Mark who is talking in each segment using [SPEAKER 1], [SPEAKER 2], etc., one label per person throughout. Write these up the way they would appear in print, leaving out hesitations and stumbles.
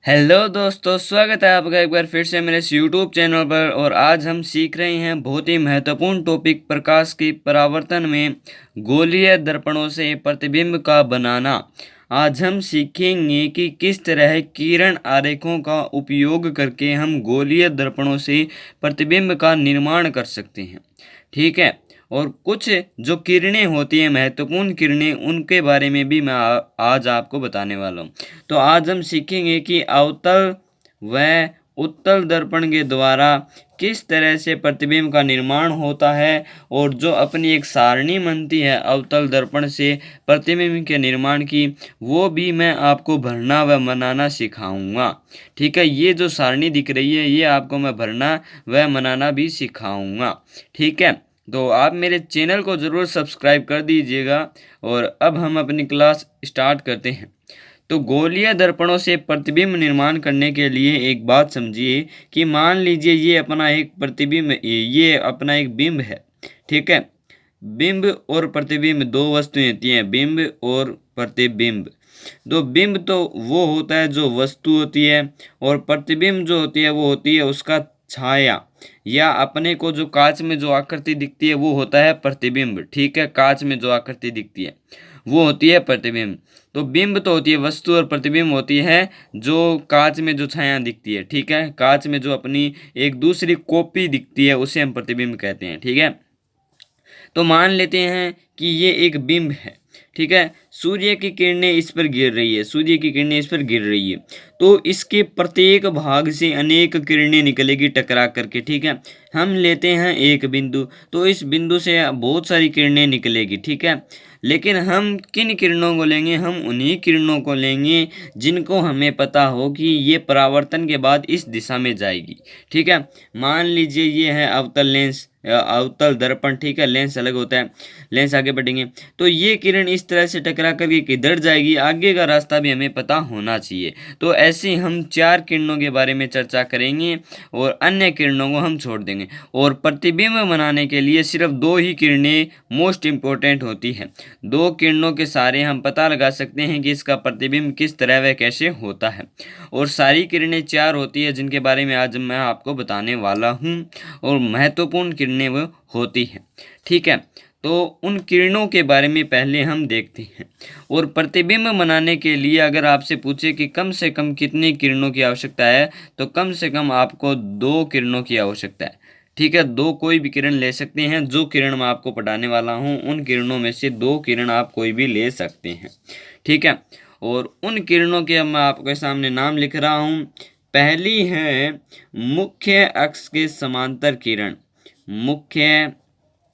[SPEAKER 1] Hello दोस्तों, स्वागत है आपका एक बार फिर से मेरे इस यूट्यूब चैनल पर। और आज हम सीख रहे हैं बहुत ही महत्वपूर्ण टॉपिक, प्रकाश की परावर्तन में गोलीय दर्पणों से प्रतिबिंब का बनाना। आज हम सीखेंगे कि किस तरह किरण आरेखों का उपयोग करके हम गोलीय दर्पणों से प्रतिबिंब का निर्माण कर सकते हैं। ठीक है। और कुछ जो किरणें होती हैं, महत्वपूर्ण किरणें, उनके बारे में भी मैं आज आपको बताने वाला हूँ। तो आज हम सीखेंगे कि अवतल व उत्तल दर्पण के द्वारा किस तरह से प्रतिबिंब का निर्माण होता है, और जो अपनी एक सारणी बनती है अवतल दर्पण से प्रतिबिंब के निर्माण की, वो भी मैं आपको भरना व बनाना सिखाऊंगा। ठीक है, ये जो सारणी दिख रही है ये आपको मैं भरना व बनाना भी सिखाऊंगा। ठीक है, तो आप मेरे चैनल को ज़रूर सब्सक्राइब कर दीजिएगा। और अब हम अपनी क्लास स्टार्ट करते हैं। तो गोलीय दर्पणों से प्रतिबिंब निर्माण करने के लिए एक बात समझिए कि मान लीजिए ये अपना एक प्रतिबिंब, ये अपना एक बिंब है। ठीक है, बिंब और प्रतिबिंब दो वस्तुएं होती हैं, बिंब और प्रतिबिंब। तो बिंब तो वो होता है जो वस्तु होती है, और प्रतिबिंब जो होती है वो होती है उसका छाया, या अपने को जो कांच में जो आकृति दिखती है वो होता है प्रतिबिंब। ठीक है, कांच में जो आकृति दिखती है वो होती है प्रतिबिंब। तो बिंब तो होती है वस्तु, और प्रतिबिंब होती है जो कांच में जो छाया दिखती है। ठीक है, कांच में जो अपनी एक दूसरी कॉपी दिखती है उसे हम प्रतिबिंब कहते हैं। ठीक है, तो मान लेते हैं कि ये एक बिंब है। ठीक है, सूर्य की किरणें इस पर गिर रही है, सूर्य की किरणें इस पर गिर रही है, तो इसके प्रत्येक भाग से अनेक किरणें निकलेगी टकरा करके। ठीक है, हम लेते हैं एक बिंदु, तो इस बिंदु से बहुत सारी किरणें निकलेगी। ठीक है, लेकिन हम किन किरणों को लेंगे? हम उन्हीं किरणों को लेंगे जिनको हमें पता हो कि ये परावर्तन के बाद इस दिशा में जाएगी। ठीक है, मान लीजिए ये है अवतल लेंस, अवतल दर्पण। ठीक है, लेंस अलग होता है, लेंस आगे बढ़ेंगे तो ये किरण इस तरह से टकरा करके किधर जाएगी, आगे का रास्ता भी हमें पता होना चाहिए। तो ऐसे हम 4 किरणों के बारे में चर्चा करेंगे और अन्य किरणों को हम छोड़ देंगे। और प्रतिबिंब बनाने के लिए सिर्फ 2 ही किरणें मोस्ट इम्पोर्टेंट होती है। 2 किरणों के सहारे हम पता लगा सकते हैं कि इसका प्रतिबिंब किस तरह व कैसे होता है। और सारी किरणें 4 होती है जिनके बारे में आज मैं आपको बताने वाला हूँ, और महत्वपूर्ण किरणें वो होती हैं। ठीक है, तो उन किरणों के बारे में पहले हम देखते हैं। और प्रतिबिंब बनाने के लिए अगर आपसे पूछे कि कम से कम कितनी किरणों की आवश्यकता है, तो कम से कम आपको 2 किरणों की आवश्यकता है। ठीक है, 2 कोई भी किरण ले सकते हैं। जो किरण मैं आपको पढ़ाने वाला हूँ उन किरणों में से 2 किरण आप कोई भी ले सकते हैं। ठीक है, और उन किरणों के मैं आपके सामने नाम लिख रहा हूँ। पहली है मुख्य अक्ष के समांतर किरण, मुख्य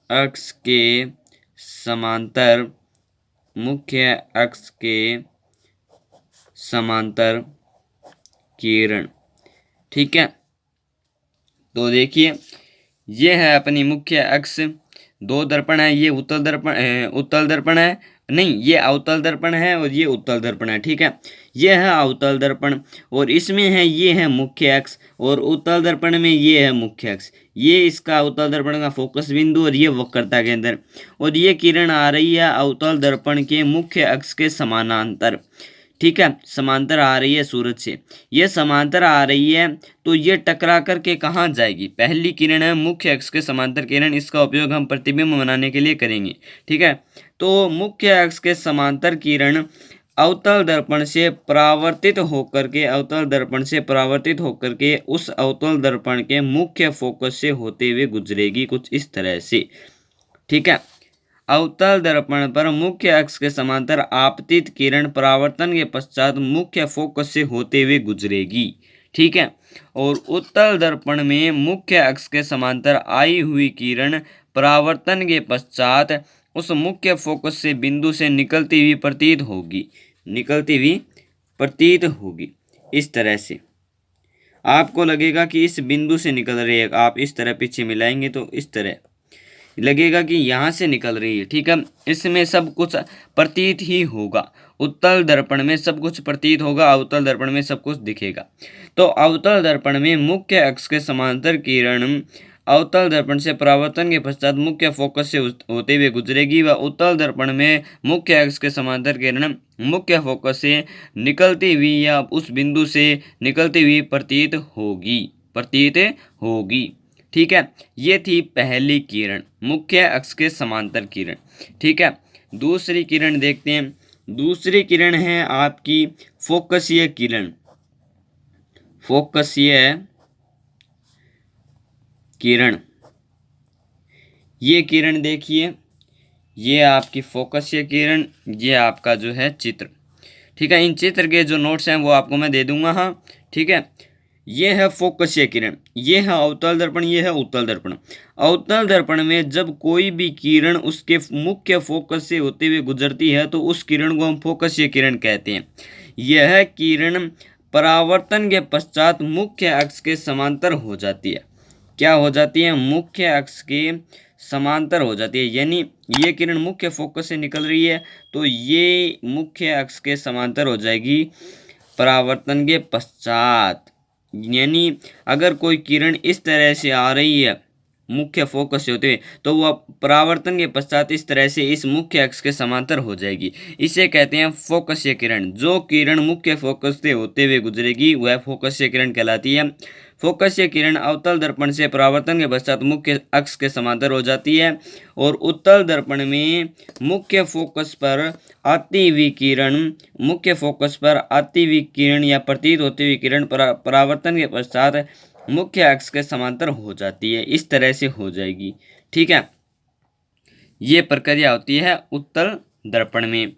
[SPEAKER 1] अक्ष के समांतर, मुख्य अक्ष के समांतर किरण। ठीक है, तो देखिए ये है अपनी मुख्य अक्ष। 2 दर्पण है, ये उत्तल दर्पण है, नहीं ये अवतल दर्पण है और ये उत्तल दर्पण है। ठीक है, ये है अवतल दर्पण और इसमें है ये है मुख्य अक्ष, और उत्तल दर्पण में ये है मुख्य अक्ष। ये इसका अवतल दर्पण का फोकस बिंदु और ये वक्रता केंद्र, और ये किरण आ रही है अवतल दर्पण के मुख्य अक्ष के समानांतर। ठीक है, समांतर आ रही है सूरज से, ये समांतर आ रही है, तो ये टकरा करके कहाँ जाएगी? पहली किरण है मुख्य अक्ष के समांतर किरण, इसका उपयोग हम प्रतिबिंब बनाने के लिए करेंगे। ठीक है, तो मुख्य अक्ष के समांतर किरण अवतल दर्पण से परावर्तित होकर के, अवतल दर्पण से परावर्तित होकर के उस अवतल दर्पण के मुख्य फोकस से होते हुए गुजरेगी कुछ इस तरह से। ठीक है, अवतल दर्पण पर मुख्य अक्ष के समांतर आपतित किरण परावर्तन के पश्चात मुख्य फोकस से होते हुए गुजरेगी। ठीक है, और उत्तल दर्पण में मुख्य अक्ष के समांतर आई हुई किरण परावर्तन के पश्चात उस मुख्य फोकस से बिंदु से निकलती हुई प्रतीत होगी, निकलती हुई प्रतीत होगी। इस तरह से आपको लगेगा कि इस बिंदु से निकल रही है। आप इस तरह पीछे मिलाएंगे तो इस तरह लगेगा कि यहाँ से निकल रही है। ठीक है, इसमें सब कुछ प्रतीत ही होगा। उत्तल दर्पण में सब कुछ प्रतीत होगा, अवतल दर्पण में सब कुछ दिखेगा। तो अवतल दर्पण में मुख्य अक्ष के समांतर किरण अवतल दर्पण से परावर्तन के पश्चात मुख्य फोकस से होते हुए गुजरेगी, व उत्तल दर्पण में मुख्य अक्ष के समांतर किरण मुख्य फोकस से निकलती हुई या उस बिंदु से निकलती हुई प्रतीत होगी। ठीक है, ये थी पहली किरण, मुख्य अक्ष के समांतर किरण। ठीक है, दूसरी किरण देखते हैं। दूसरी किरण है आपकी फोकसीय किरण। फोकसीय किरण, ये किरण देखिए, ये आपकी फोकसीय किरण, ये आपका जो है चित्र। ठीक है, इन चित्र के जो नोट्स हैं वो आपको मैं दे दूंगा। हाँ, ठीक है, ये है फोकसीय किरण, ये है अवतल दर्पण, ये है उत्तल दर्पण। अवतल दर्पण में जब कोई भी किरण उसके मुख्य फोकस से होते हुए गुजरती है तो उस किरण को हम फोकसीय किरण कहते हैं। यह किरण परावर्तन के पश्चात मुख्य अक्ष के समांतर हो जाती है। क्या हो जाती है? मुख्य अक्ष के समांतर हो जाती है। यानी ये किरण मुख्य फोकस से निकल रही है तो ये मुख्य अक्ष के समांतर हो जाएगी परावर्तन के पश्चात। यानी अगर कोई किरण इस तरह से आ रही है मुख्य फोकस से होते हुए तो वह परावर्तन के पश्चात इस तरह से इस मुख्य अक्ष के समांतर हो जाएगी। इसे कहते हैं फोकसीय किरण। जो किरण मुख्य फोकस से होते हुए गुजरेगी वह फोकसीय किरण कहलाती है। फोकसीय किरण अवतल दर्पण से परावर्तन के पश्चात मुख्य अक्ष के समांतर हो जाती है और उत्तल दर्पण में मुख्य फोकस पर आती हुई किरण या प्रतीत होती हुई किरण परावर्तन के पश्चात मुख्य अक्ष के समांतर हो जाती है। इस तरह से हो जाएगी। ठीक है, ये प्रक्रिया होती है उत्तल दर्पण में।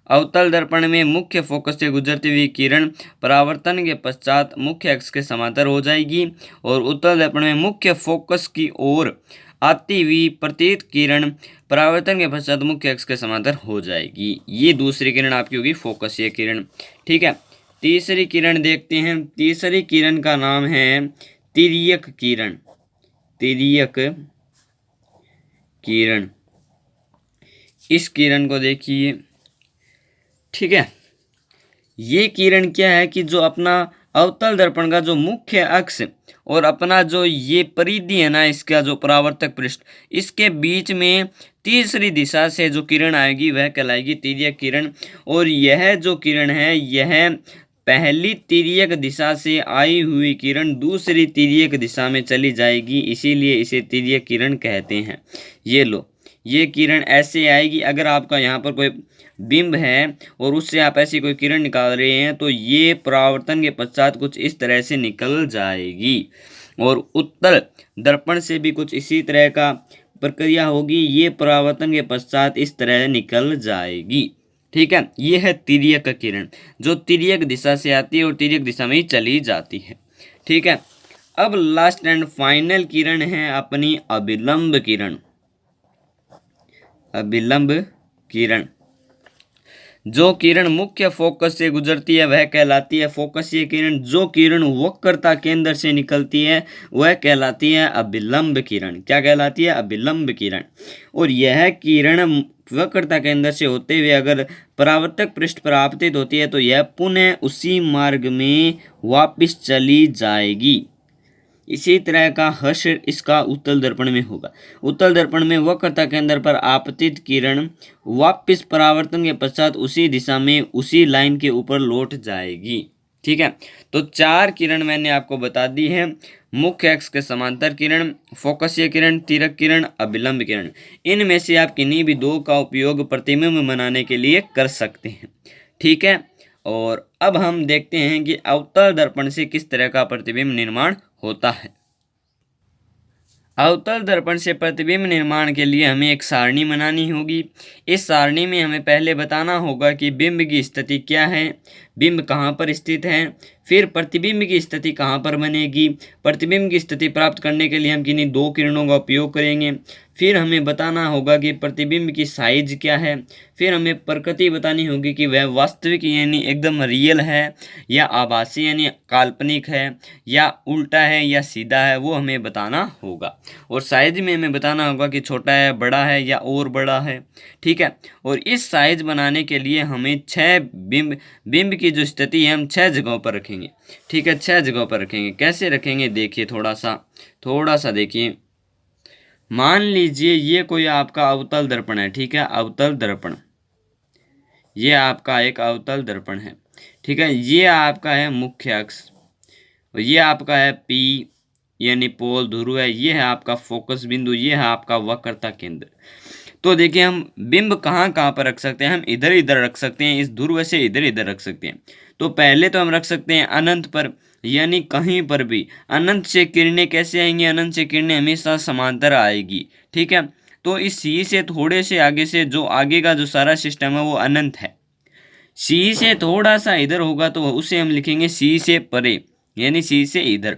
[SPEAKER 1] अवतल दर्पण में मुख्य फोकस से गुजरती हुई किरण परावर्तन के पश्चात मुख्य अक्ष के समांतर हो जाएगी और उत्तल दर्पण में मुख्य फोकस की ओर आती हुई प्रतीत किरण परावर्तन के पश्चात मुख्य अक्ष के समांतर हो जाएगी। ये दूसरी किरण आपकी होगी फोकसीय किरण। ठीक है, तीसरी किरण देखते हैं। तीसरी किरण का नाम है तिर्यक किरण। तिर्यक किरण, इस किरण को देखिए। ठीक है, ये किरण क्या है कि जो अपना अवतल दर्पण का जो मुख्य अक्ष और अपना जो ये परिधि है ना, इसका जो परावर्तक पृष्ठ, इसके बीच में तीसरी दिशा से जो किरण आएगी वह कहलाएगी तिर्यक किरण। और यह जो किरण है यह पहली तिर्यक दिशा से आई हुई किरण दूसरी तिर्यक दिशा में चली जाएगी, इसीलिए इसे तिर्यक किरण कहते हैं। ये लो, ये किरण ऐसे आएगी। अगर आपका यहाँ पर कोई बिंब है और उससे आप ऐसी कोई किरण निकाल रहे हैं तो ये परावर्तन के पश्चात कुछ इस तरह से निकल जाएगी। और उत्तल दर्पण से भी कुछ इसी तरह का प्रक्रिया होगी, ये परावर्तन के पश्चात इस तरह निकल जाएगी। ठीक है, ये है तिर्यक किरण जो तिर्यक दिशा से आती है और तिर्यक दिशा में ही चली जाती है। ठीक है, अब लास्ट एंड फाइनल किरण है अपनी अभिलंब किरण। अभिलंब किरण, जो किरण मुख्य फोकस से गुजरती है वह कहलाती है फोकसीय किरण। जो किरण वक्रता केंद्र से निकलती है वह कहलाती है अभिलंब किरण। क्या कहलाती है? अभिलंब किरण। और यह किरण वक्रता केंद्र से होते हुए अगर परावर्तक पृष्ठ पर आपतित होती है तो यह पुनः उसी मार्ग में वापस चली जाएगी। इसी तरह का हर्ष इसका उत्तल दर्पण में होगा। उत्तल दर्पण में वक्रता केंद्र पर आपतित किरण वापस परावर्तन के पश्चात उसी दिशा में उसी लाइन के ऊपर लौट जाएगी। ठीक है, तो 4 किरण मैंने आपको बता दी है। मुख्य अक्ष के समांतर किरण, फोकसीय किरण, तिर्यक किरण, अभिलंब किरण। इनमें से आप किन्हीं भी 2 का उपयोग प्रतिबिंब बनाने के लिए कर सकते हैं। ठीक है, और अब हम देखते हैं कि अवतल दर्पण से किस तरह का प्रतिबिंब निर्माण होता है। अवतल दर्पण से प्रतिबिंब निर्माण के लिए हमें एक सारणी बनानी होगी। इस सारणी में हमें पहले बताना होगा कि बिंब की स्थिति क्या है, बिंब कहाँ पर स्थित है, फिर प्रतिबिंब की स्थिति कहाँ पर बनेगी। प्रतिबिंब की स्थिति प्राप्त करने के लिए हम किन्हीं 2 किरणों का उपयोग करेंगे। फिर हमें बताना होगा कि प्रतिबिंब की साइज क्या है। फिर हमें प्रकृति बतानी होगी कि वह वास्तविक यानी एकदम रियल है या आभासी यानी काल्पनिक है या उल्टा है या सीधा है, वो हमें बताना होगा। और साइज में हमें बताना होगा कि छोटा है, बड़ा है या और बड़ा है। ठीक है, और इस साइज बनाने के लिए हमें 6 बिंब की जो स्थिति है हम 6 जगहों पर रखेंगे। ठीक है, 6 जगहों पर रखेंगे। कैसे रखेंगे देखिए, थोड़ा सा देखिए। मान लीजिए ये कोई आपका अवतल दर्पण है। ठीक है, अवतल दर्पण, ये आपका एक अवतल दर्पण है, ठीक है। ये आपका है मुख्य अक्ष, और ये आपका है पी यानी पोल ध्रुव है, ये है आपका फोकस बिंदु, ये है आपका वक्रता केंद्र। तो देखिए हम बिंब कहाँ कहाँ पर रख सकते हैं, हम इधर इधर रख सकते हैं, इस ध्रुव से इधर इधर रख सकते हैं। तो पहले तो हम रख सकते हैं अनंत पर, यानी कहीं पर भी। अनंत से किरणें कैसे आएंगी, अनंत से किरणें हमेशा समांतर आएगी, ठीक है। तो इस सी से थोड़े से आगे से जो आगे का जो सारा सिस्टम है वो अनंत है। सी से थोड़ा सा इधर होगा तो उसे हम लिखेंगे सी से परे, यानी सी से इधर।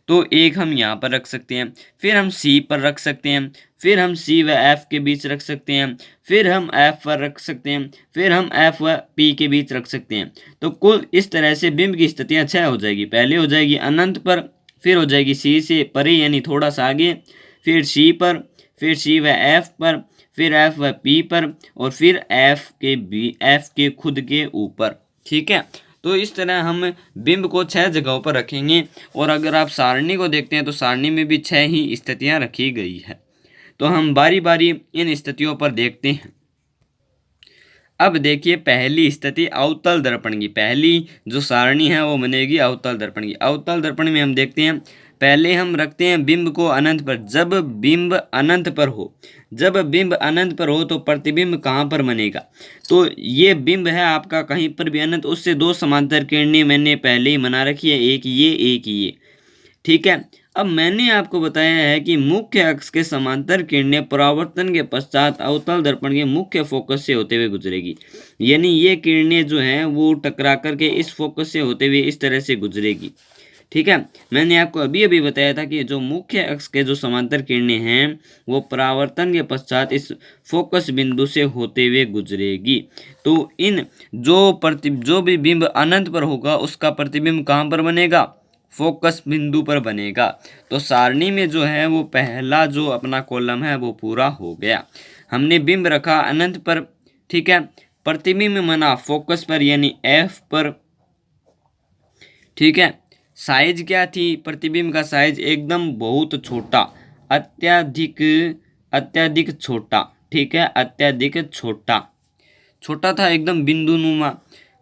[SPEAKER 1] तो एक हम यहाँ पर रख सकते हैं, फिर हम सी पर रख सकते हैं, फिर हम सी व एफ के बीच रख सकते हैं, फिर हम एफ पर रख सकते हैं, फिर हम एफ व पी के बीच रख सकते हैं। तो कुल इस तरह से बिंब की स्थितियाँ 6 हो जाएगी। पहले हो जाएगी अनंत पर, फिर हो जाएगी सी से परे यानी थोड़ा सा आगे, फिर सी पर, फिर सी व एफ पर, फिर एफ व पी पर, और फिर एफ के खुद के ऊपर, ठीक है। तो इस तरह हम बिंब को 6 जगहों पर रखेंगे। और अगर आप सारणी को देखते हैं तो सारणी में भी 6 ही स्थितियां रखी गई है। तो हम बारी बारी इन स्थितियों पर देखते हैं। अब देखिए पहली स्थिति अवतल दर्पण की, पहली जो सारणी है वो बनेगी अवतल दर्पण की। अवतल दर्पण में हम देखते हैं, पहले हम रखते हैं बिंब को अनंत पर। जब बिंब अनंत पर हो, जब बिंब अनंत पर हो तो प्रतिबिंब कहाँ पर बनेगा, तो ये बिंब है आपका कहीं पर भी अनंत, उससे दो समांतर किरणें मैंने पहले ही बना रखी है, एक ये, ठीक है। अब मैंने आपको बताया है कि मुख्य अक्ष के समांतर किरणें परावर्तन के पश्चात अवतल दर्पण के मुख्य फोकस से होते हुए गुजरेगी, यानी ये किरणें जो हैं वो टकरा करके इस फोकस से होते हुए इस तरह से गुजरेगी, ठीक है। मैंने आपको अभी अभी बताया था कि जो मुख्य अक्ष के जो समांतर किरणें हैं वो परावर्तन के पश्चात इस फोकस बिंदु से होते हुए गुजरेगी। तो इन जो भी बिंब अनंत पर होगा उसका प्रतिबिंब कहाँ पर बनेगा, फोकस बिंदु पर बनेगा। तो सारणी में जो है वो पहला जो अपना कॉलम है वो पूरा हो गया। हमने बिंब रखा अनंत पर, ठीक है। प्रतिबिंब बना फोकस पर यानी एफ पर, ठीक है। साइज क्या थी प्रतिबिंब का, साइज एकदम बहुत छोटा, अत्यधिक छोटा, ठीक है, अत्यधिक छोटा था एकदम,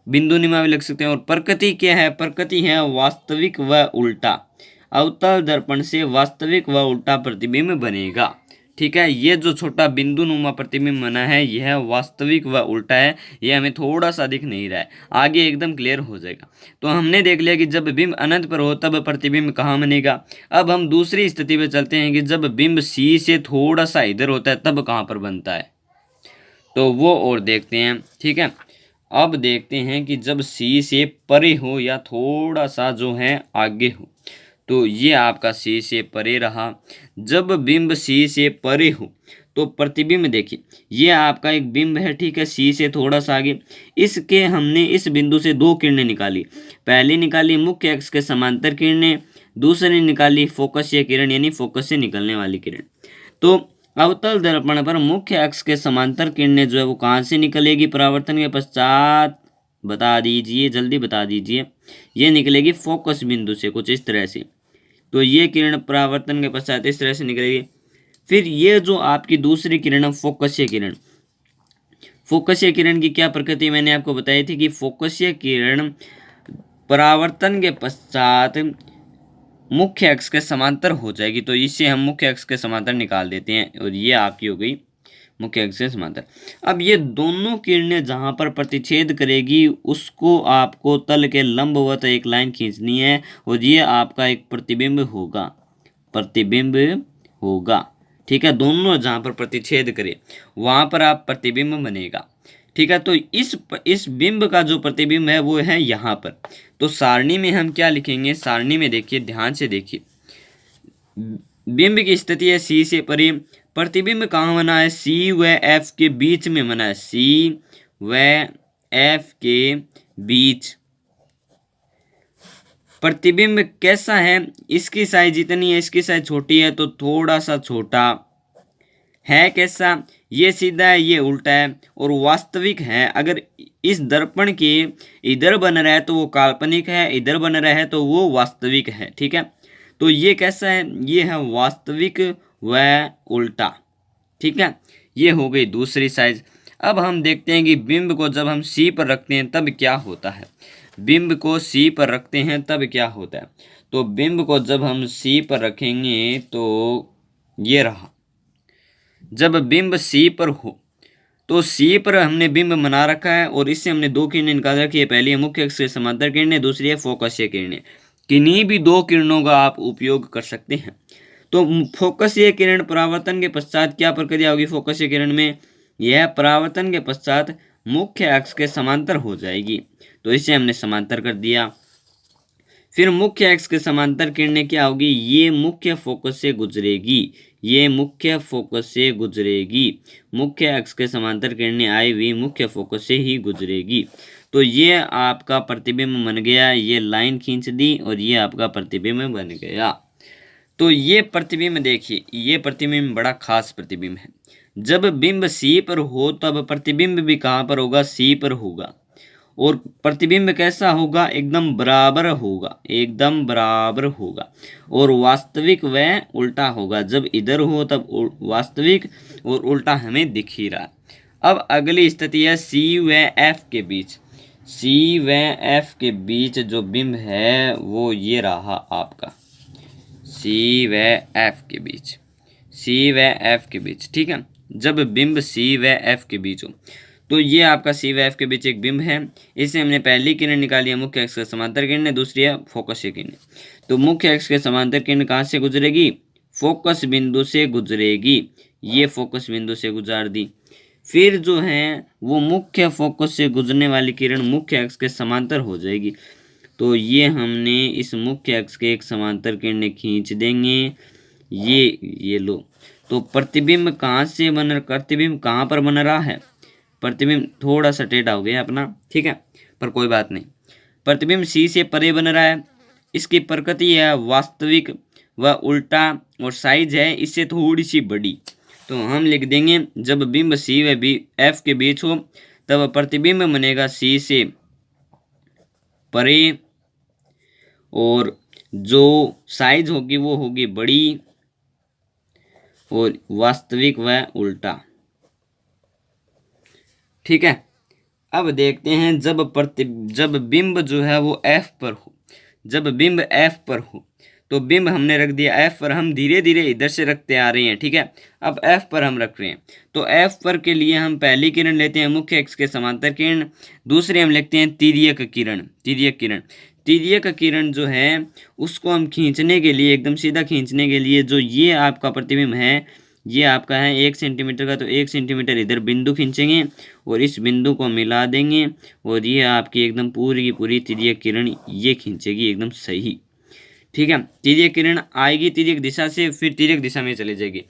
[SPEAKER 1] बिंदुनुमा भी लग सकते हैं। और प्रकृति क्या है, प्रकृति है वास्तविक व उल्टा। अवतल दर्पण से वास्तविक व उल्टा प्रतिबिंब बनेगा, ठीक है। ये जो छोटा बिंदुनुमा प्रतिबिंब बना है यह वास्तविक व उल्टा है, ये हमें थोड़ा सा दिख नहीं रहा है, आगे एकदम क्लियर हो जाएगा। तो हमने देख लिया कि जब बिंब अनंत पर हो तब प्रतिबिंब कहाँ बनेगा। अब हम दूसरी स्थिति पे चलते हैं कि जब बिंब सी से थोड़ा सा इधर होता है तब कहाँ पर बनता है, तो वो और देखते हैं, ठीक है। अब देखते हैं कि जब सी से परे हो या थोड़ा सा जो है आगे हो, तो ये आपका सी से परे रहा। जब बिंब सी से परे हो तो प्रतिबिंब देखिए, ये आपका एक बिंब है, ठीक है, सी से थोड़ा सा आगे। इसके हमने इस बिंदु से दो किरणें निकाली, पहली निकाली मुख्य अक्ष के समांतर किरणें, दूसरी निकाली फोकसीय किरण यानी फोकस से निकलने वाली किरण। तो अवतल दर्पण पर मुख्य अक्ष के समांतर किरणें जो है वो कहाँ से निकलेगी परावर्तन के पश्चात, बता दीजिए, जल्दी बता दीजिए। ये निकलेगी फोकस बिंदु से कुछ इस तरह से। तो ये किरण परावर्तन के पश्चात इस तरह से निकलेगी। फिर ये जो आपकी दूसरी किरण है फोकसीय किरण, फोकसीय किरण की क्या प्रकृति मैंने आपको बताई थी कि फोकसीय किरण परावर्तन के पश्चात मुख्य अक्ष के समांतर हो जाएगी। तो इससे हम मुख्य अक्ष के समांतर निकाल देते हैं और ये आपकी हो गई मुख्य अक्ष से समांतर। अब ये दोनों किरणें जहाँ पर प्रतिच्छेद करेगी उसको आपको तल के लंबवत एक लाइन खींचनी है और ये आपका एक प्रतिबिंब होगा, ठीक है। दोनों जहाँ पर प्रतिच्छेद करे वहाँ पर आप प्रतिबिंब बनेगा, ठीक है। तो इस बिंब का जो प्रतिबिंब है वो है यहाँ पर। तो सारणी में हम क्या लिखेंगे, सारणी में देखिए, ध्यान से देखिए, बिंब की स्थिति है सी से परे, प्रतिबिंब कहाँ बना है, सी व एफ के बीच में बना है, सी व एफ के बीच। प्रतिबिंब कैसा है, इसकी साइज इतनी है, इसकी साइज छोटी है तो थोड़ा सा छोटा है। कैसा, ये सीधा है, ये उल्टा है, और वास्तविक है। अगर इस दर्पण के इधर बन रहा है तो वो काल्पनिक है, इधर बन रहा है तो वो वास्तविक है, ठीक है। तो ये कैसा है, ये है वास्तविक व उल्टा, ठीक है। ये हो गई दूसरी साइज। अब हम देखते हैं कि बिंब को जब हम सी पर रखते हैं तब क्या होता है। बिंब को सी पर रखते हैं तब क्या होता है। तो बिंब को जब हम सी पर रखेंगे तो ये रहा। जब बिंब सी पर हो तो सी पर हमने बिंब बना रखा है और इससे हमने दो किरणें निकाल रखी है। पहली है मुख्य अक्ष के समांतर किरणें, दूसरी है फोकसीय किरणें। किन्हीं भी दो किरणों का आप उपयोग कर सकते हैं। तो फोकसीय किरण परावर्तन के पश्चात क्या प्रक्रिया होगी फोकसीय किरण में, यह परावर्तन के पश्चात मुख्य अक्ष के समांतर हो जाएगी। तो इसे हमने समांतर कर दिया। फिर मुख्य अक्ष के समांतर किरणें क्या होगी, ये मुख्य फोकस से गुजरेगी, ये मुख्य फोकस से गुजरेगी। मुख्य अक्ष के समांतर किरणें आई हुई मुख्य फोकस से ही गुजरेगी। तो ये आपका प्रतिबिंब बन गया, ये लाइन खींच दी और ये आपका प्रतिबिंब बन गया। तो ये प्रतिबिंब देखिए, ये प्रतिबिंब बड़ा खास प्रतिबिंब है। जब बिंब सी पर हो तब प्रतिबिंब भी कहाँ पर होगा, सी पर होगा। और प्रतिबिंब कैसा होगा, एकदम बराबर होगा, एकदम बराबर होगा। और वास्तविक व उल्टा होगा। जब इधर हो तब वास्तविक और उल्टा हमें दिख ही रहा। अब अगली स्थिति है सी व एफ के बीच। सी व एफ के बीच जो बिंब है वो ये रहा आपका, सी व एफ के बीच, सी व एफ के बीच, ठीक है। जब बिंब सी व एफ के बीच हो तो ये आपका सी व एफ के बीच एक बिंब है। इसे हमने पहली किरण निकाली है मुख्य अक्ष के समांतर किरण, दूसरी है फोकसीय किरण। तो मुख्य अक्ष के समांतर किरण कहाँ से गुजरेगी, फोकस बिंदु से गुजरेगी। ये फोकस बिंदु से गुजार दी। फिर जो है वो मुख्य फोकस से गुजरने वाली किरण मुख्य अक्ष के समांतर हो जाएगी। तो ये हमने इस मुख्य अक्ष के एक समांतर किरण खींच देंगे, ये लो। तो प्रतिबिंब कहाँ से बन, प्रतिबिंब कहाँ पर बन रहा है, प्रतिबिंब थोड़ा सा टेढ़ा हो गया अपना, ठीक है, पर कोई बात नहीं। प्रतिबिंब सी से परे बन रहा है। इसकी प्रकृति है वास्तविक व उल्टा और साइज है इससे थोड़ी सी बड़ी। तो हम लिख देंगे जब बिंब सी व एफ के बीच हो तब प्रतिबिंब बनेगा सी से परे और जो साइज होगी वो होगी बड़ी और वास्तविक व उल्टा, ठीक है। अब देखते हैं जब बिंब जो है वो एफ पर हो, जब बिंब एफ पर हो तो बिंब हमने रख दिया एफ पर, हम धीरे धीरे इधर से रखते आ रहे हैं, ठीक है। अब एफ पर हम रख रहे हैं। तो एफ पर के लिए हम पहली किरण लेते हैं मुख्य अक्ष के समांतर किरण, दूसरी हम लिखते हैं तिर्यक किरण। तिर्यक किरण, तिर्यक किरण जो है उसको हम खींचने के लिए, एकदम सीधा खींचने के लिए जो ये आपका प्रतिबिंब है ये आपका है 1 सेंटीमीटर का, तो 1 सेंटीमीटर इधर बिंदु खींचेंगे और इस बिंदु को मिला देंगे और ये आपकी एकदम पूरी की पूरी तिर्यक किरण ये खींचेगी एकदम सही, ठीक है। तिर्यक किरण आएगी तिर्यक दिशा से, फिर तिर्यक दिशा में चली जाएगी।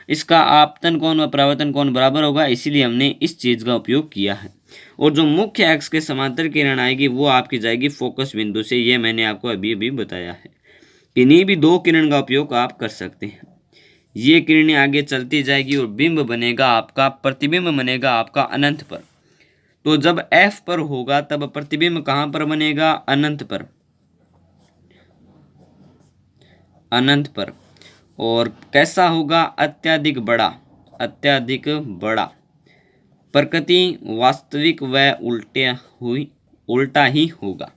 [SPEAKER 1] इसका आपतन कोण व परावर्तन कोण बराबर होगा, इसीलिए हमने इस चीज़ का उपयोग किया है। और जो मुख्य अक्ष के समांतर किरण आएगी वो आपकी जाएगी फोकस बिंदु से, ये मैंने आपको अभी अभी बताया है। इन्हीं भी दो किरण का उपयोग आप कर सकते हैं। ये किरणें आगे चलती जाएगी और बिंब बनेगा आपका, प्रतिबिंब बनेगा आपका अनंत पर। तो जब एफ पर होगा तब प्रतिबिंब कहाँ पर बनेगा, अनंत पर, अनंत पर। और कैसा होगा, अत्यधिक बड़ा, अत्यधिक बड़ा। प्रकृति वास्तविक व उल्टा ही होगा।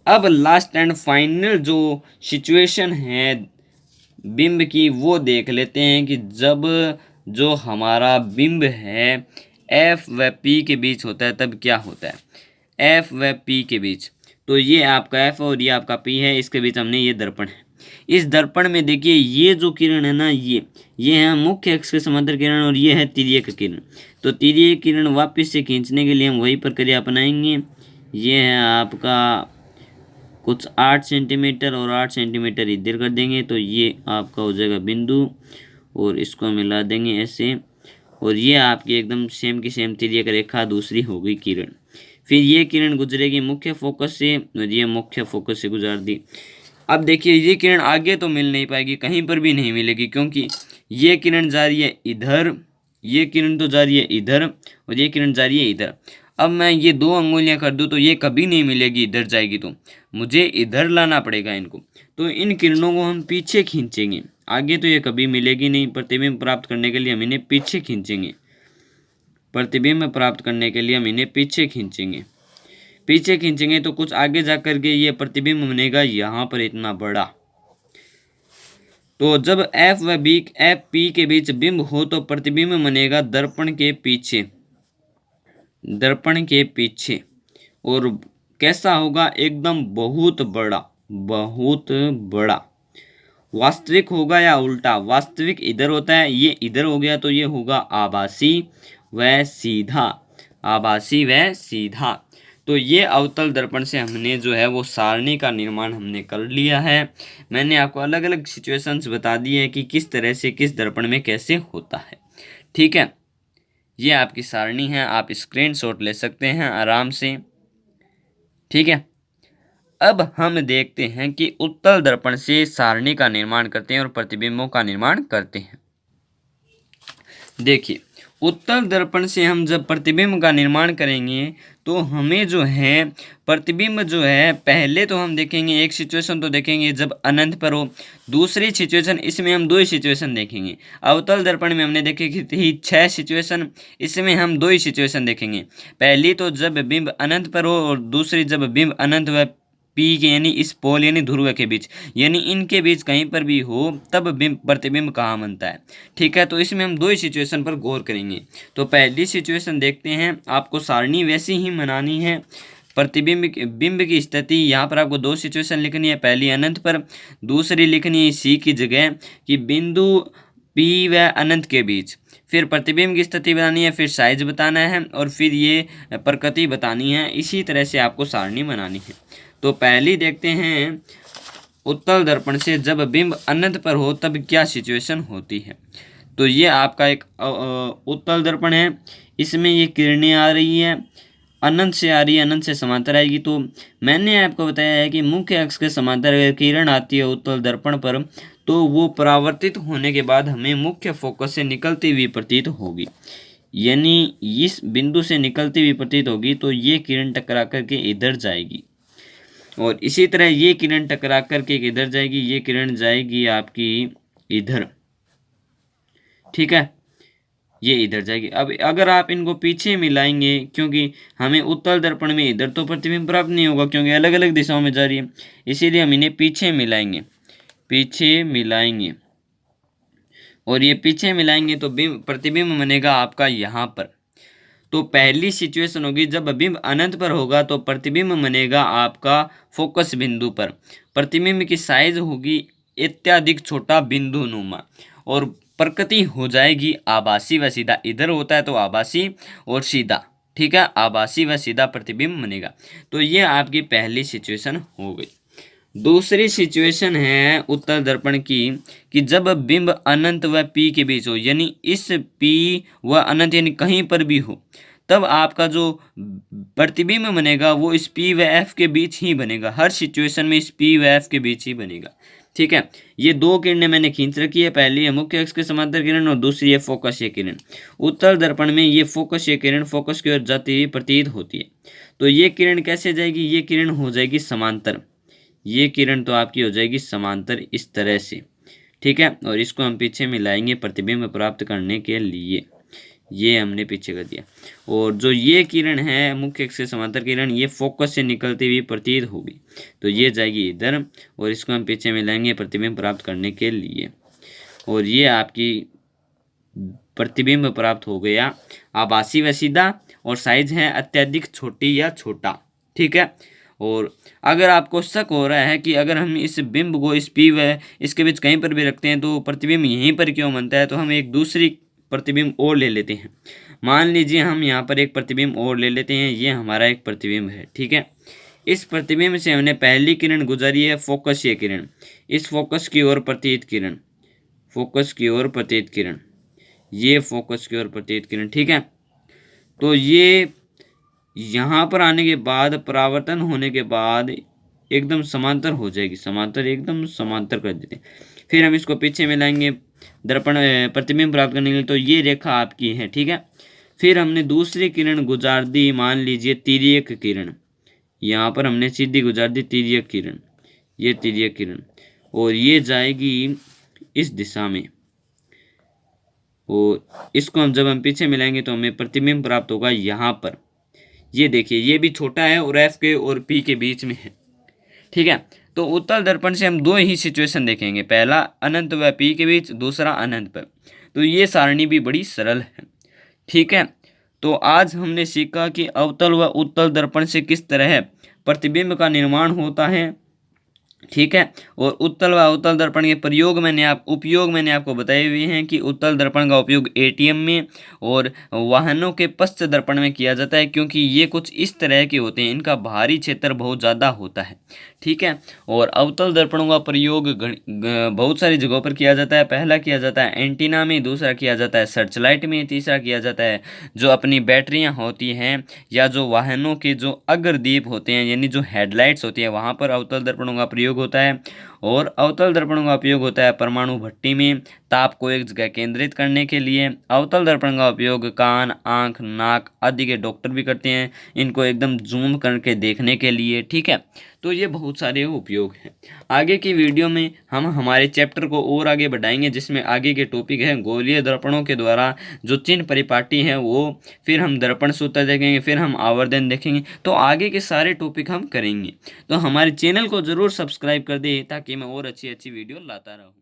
[SPEAKER 1] अब लास्ट एंड फाइनल जो सिचुएशन है बिंब की वो देख लेते हैं कि जब जो हमारा बिंब है एफ व पी के बीच होता है तब क्या होता है। एफ व पी के बीच, तो ये आपका एफ और ये आपका पी है, इसके बीच हमने ये दर्पण है। इस दर्पण में देखिए ये जो किरण है ना ये है मुख्य अक्ष के समांतर किरण और ये है तिर्यक किरण। तो तिर्यक किरण वापस से खींचने के लिए हम वही प्रक्रिया अपनाएंगे। ये है आपका कुछ 8 सेंटीमीटर और 8 सेंटीमीटर इधर कर देंगे तो ये आपका हो जाएगा बिंदु और इसको मिला देंगे ऐसे, और ये आपकी एकदम सेम की सेम तिर्यक रेखा दूसरी हो गई किरण। फिर ये किरण गुजरेगी मुख्य फोकस से और ये मुख्य फोकस से गुजार दी। अब देखिए ये किरण आगे तो मिल नहीं पाएगी, कहीं पर भी नहीं मिलेगी, क्योंकि ये किरण जा रही है इधर, ये किरण तो जा रही है इधर और ये किरण जा रही है इधर। अब मैं ये 2 अंगुलियां कर दूं तो ये कभी नहीं मिलेगी, इधर जाएगी तो मुझे इधर लाना पड़ेगा इनको। तो इन किरणों को हम पीछे खींचेंगे, आगे तो ये कभी मिलेगी नहीं। प्रतिबिंब प्राप्त करने के लिए हम इन्हें पीछे खींचेंगे। प्रतिबिंब प्राप्त करने के लिए हम इन्हें पीछे खींचेंगे। पीछे खींचेंगे तो कुछ आगे जा कर के ये प्रतिबिंब बनेगा यहाँ पर इतना बड़ा। तो जब एफ व बी एफ पी के बीच बिंब हो तो प्रतिबिंब बनेगा दर्पण के पीछे, दर्पण के पीछे। और कैसा होगा? एकदम बहुत बड़ा, बहुत बड़ा। वास्तविक होगा या उल्टा? वास्तविक इधर होता है, ये इधर हो गया, तो ये होगा आभासी व सीधा, आभासी व सीधा। तो ये अवतल दर्पण से हमने जो है वो सारणी का निर्माण हमने कर लिया है। मैंने आपको अलग अलग सिचुएशंस बता दी है कि किस तरह से किस दर्पण में कैसे होता है। ठीक है, ये आपकी सारणी है, आप स्क्रीनशॉट ले सकते हैं आराम से। ठीक है, अब हम देखते हैं कि उत्तल दर्पण से सारणी का निर्माण करते हैं और प्रतिबिंबों का निर्माण करते हैं। देखिए, उत्तल दर्पण से हम जब प्रतिबिंब का निर्माण करेंगे तो हमें जो है प्रतिबिंब जो है, पहले तो हम देखेंगे एक सिचुएशन तो देखेंगे जब अनंत पर हो। दूसरी सिचुएशन, इसमें हम दो ही सिचुएशन देखेंगे। अवतल दर्पण में हमने देखे कि थी 6 सिचुएशन, इसमें हम 2 ही सिचुएशन देखेंगे। पहली तो जब बिंब अनंत पर हो और दूसरी जब बिंब अनंत व पी के यानी इस पोल यानी ध्रुव के बीच, यानी इनके बीच कहीं पर भी हो तब बिंब प्रतिबिंब कहाँ बनता है। ठीक है, तो इसमें हम 2 ही सिचुएशन पर गौर करेंगे। तो पहली सिचुएशन देखते हैं। आपको सारणी वैसी ही बनानी है। प्रतिबिंब बिंब की स्थिति यहाँ पर आपको 2 सिचुएशन लिखनी है। पहली अनंत पर, दूसरी लिखनी है सी की जगह कि बिंदु पी व अनंत के बीच। फिर प्रतिबिंब की स्थिति बतानी है, फिर साइज बताना है और फिर ये प्रकृति बतानी है। इसी तरह से आपको सारणी बनानी है। तो पहली देखते हैं, उत्तल दर्पण से जब बिंब अनंत पर हो तब क्या सिचुएशन होती है। तो ये आपका एक उत्तल दर्पण है। इसमें ये किरणें आ रही है, अनंत से आ रही है, अनंत से समांतर आएगी। तो मैंने आपको बताया है कि मुख्य अक्ष के समांतर अगर किरण आती है उत्तल दर्पण पर तो वो परावर्तित होने के बाद हमें मुख्य फोकस से निकलती हुई प्रतीत होगी, यानी इस बिंदु से निकलती हुई प्रतीत होगी। तो ये किरण टकरा करके इधर जाएगी और इसी तरह ये किरण टकरा करके इधर जाएगी, ये किरण जाएगी आपकी इधर। ठीक है, ये इधर जाएगी। अब अगर आप इनको पीछे मिलाएंगे, क्योंकि हमें उत्तल दर्पण में इधर तो प्रतिबिंब प्राप्त नहीं होगा क्योंकि अलग अलग दिशाओं में जा रही है, इसीलिए हम इन्हें पीछे मिलाएंगे, पीछे मिलाएंगे। और ये पीछे मिलाएंगे तो प्रतिबिंब बनेगा आपका यहाँ पर। तो पहली सिचुएशन होगी जब बिंब अनंत पर होगा तो प्रतिबिंब बनेगा आपका फोकस बिंदु पर। प्रतिबिंब की साइज होगी अत्यधिक छोटा बिंदु नुमा और प्रकृति हो जाएगी आभासी व सीधा। इधर होता है तो आभासी और सीधा। ठीक है, आभासी व सीधा प्रतिबिंब बनेगा। तो ये आपकी पहली सिचुएशन हो गई। दूसरी सिचुएशन है उत्तल दर्पण की कि जब बिंब अनंत व पी के बीच हो, यानी इस पी व अनंत यानी कहीं पर भी हो, तब आपका जो प्रतिबिंब बनेगा वो इस पी व एफ के बीच ही बनेगा। हर सिचुएशन में इस पी व एफ के बीच ही बनेगा। ठीक है, ये 2 किरणें मैंने खींच रखी है। पहली है मुख्य अक्ष के समांतर किरण और दूसरी है फोकसीय किरण। उत्तल दर्पण में ये फोकसीय किरण फोकस की ओर जाती हुई प्रतीत होती है। तो ये किरण कैसे जाएगी? ये किरण हो जाएगी समांतर। ये किरण तो आपकी हो जाएगी समांतर इस तरह से। ठीक है, और इसको हम पीछे मिलाएंगे प्रतिबिंब प्राप्त करने के लिए। ये हमने पीछे कर दिया। और जो ये किरण है मुख्य अक्ष से समांतर किरण, ये फोकस से निकलती हुई प्रतीत होगी, तो ये जाएगी इधर और इसको हम पीछे मिलाएंगे प्रतिबिंब प्राप्त करने के लिए। और ये आपकी प्रतिबिंब प्राप्त हो गया आभासी व सीधा और साइज है अत्यधिक छोटी या छोटा। ठीक है, और अगर आपको शक हो रहा है कि अगर हम इस बिंब को इस पी व इसके बीच कहीं पर भी रखते हैं तो प्रतिबिंब यहीं पर क्यों बनता है, तो हम एक दूसरी प्रतिबिंब और ले लेते हैं। मान लीजिए हम यहाँ पर एक प्रतिबिंब और ले लेते हैं। ये हमारा एक प्रतिबिंब है। ठीक है, इस प्रतिबिंब से हमने पहली किरण गुजारी है फोकसीय किरण, इस फोकस की ओर प्रतीत किरण, फोकस की ओर प्रतीत किरण, ये फोकस की ओर प्रतीत किरण। ठीक है, तो ये यहाँ पर आने के बाद परावर्तन होने के बाद एकदम समांतर हो जाएगी, समांतर एकदम समांतर कर देते हैं। फिर हम इसको पीछे मिलाएंगे दर्पण प्रतिबिंब प्राप्त करने के लिए। तो ये रेखा आपकी है। ठीक है, फिर हमने दूसरी किरण गुजार दी, मान लीजिए तिर्यक किरण। यहाँ पर हमने सीधी गुजार दी तिर्यक किरण, ये तिर्यक किरण, और ये जाएगी इस दिशा में। और इसको हम जब हम पीछे मिलाएंगे तो हमें प्रतिबिंब प्राप्त होगा यहाँ पर। ये देखिए ये भी छोटा है और एफ के और पी के बीच में है, ठीक है। तो उत्तल दर्पण से हम दो ही सिचुएशन देखेंगे, पहला अनंत व पी के बीच, दूसरा अनंत पर। तो ये सारणी भी बड़ी सरल है, ठीक है। तो आज हमने सीखा कि अवतल व उत्तल दर्पण से किस तरह प्रतिबिंब का निर्माण होता है, ठीक है। और उत्तल व अवतल दर्पण के उपयोग मैंने आपको बताए हुए हैं कि उत्तल दर्पण का उपयोग एटीएम में और वाहनों के पश्च दर्पण में किया जाता है, क्योंकि ये कुछ इस तरह के होते हैं, इनका बाहरी क्षेत्र बहुत ज़्यादा होता है, ठीक है। और अवतल दर्पणों का प्रयोग बहुत सारी जगहों पर किया जाता है। पहला किया जाता है एंटीना में, दूसरा किया जाता है सर्चलाइट में, तीसरा किया जाता है जो अपनी बैटरियां होती हैं या जो वाहनों के जो अग्रदीप होते हैं यानी जो हेडलाइट्स होती है वहाँ पर अवतल दर्पणों का प्रयोग होता है। और अवतल दर्पणों का उपयोग होता है परमाणु भट्टी में ताप को एक जगह केंद्रित करने के लिए। अवतल दर्पण का उपयोग कान, आँख, नाक आदि के डॉक्टर भी करते हैं, इनको एकदम जूम करके देखने के लिए, ठीक है। तो ये बहुत सारे उपयोग हैं। आगे की वीडियो में हम हमारे चैप्टर को और आगे बढ़ाएंगे, जिसमें आगे के टॉपिक है गोलीय दर्पणों के द्वारा जो चिन्ह परिपाटी है वो, फिर हम दर्पण सूत्र देखेंगे, फिर हम आवर्धन देखेंगे। तो आगे के सारे टॉपिक हम करेंगे। तो हमारे चैनल को ज़रूर सब्सक्राइब कर दें ताकि मैं और अच्छी अच्छी वीडियो लाता रहूँ।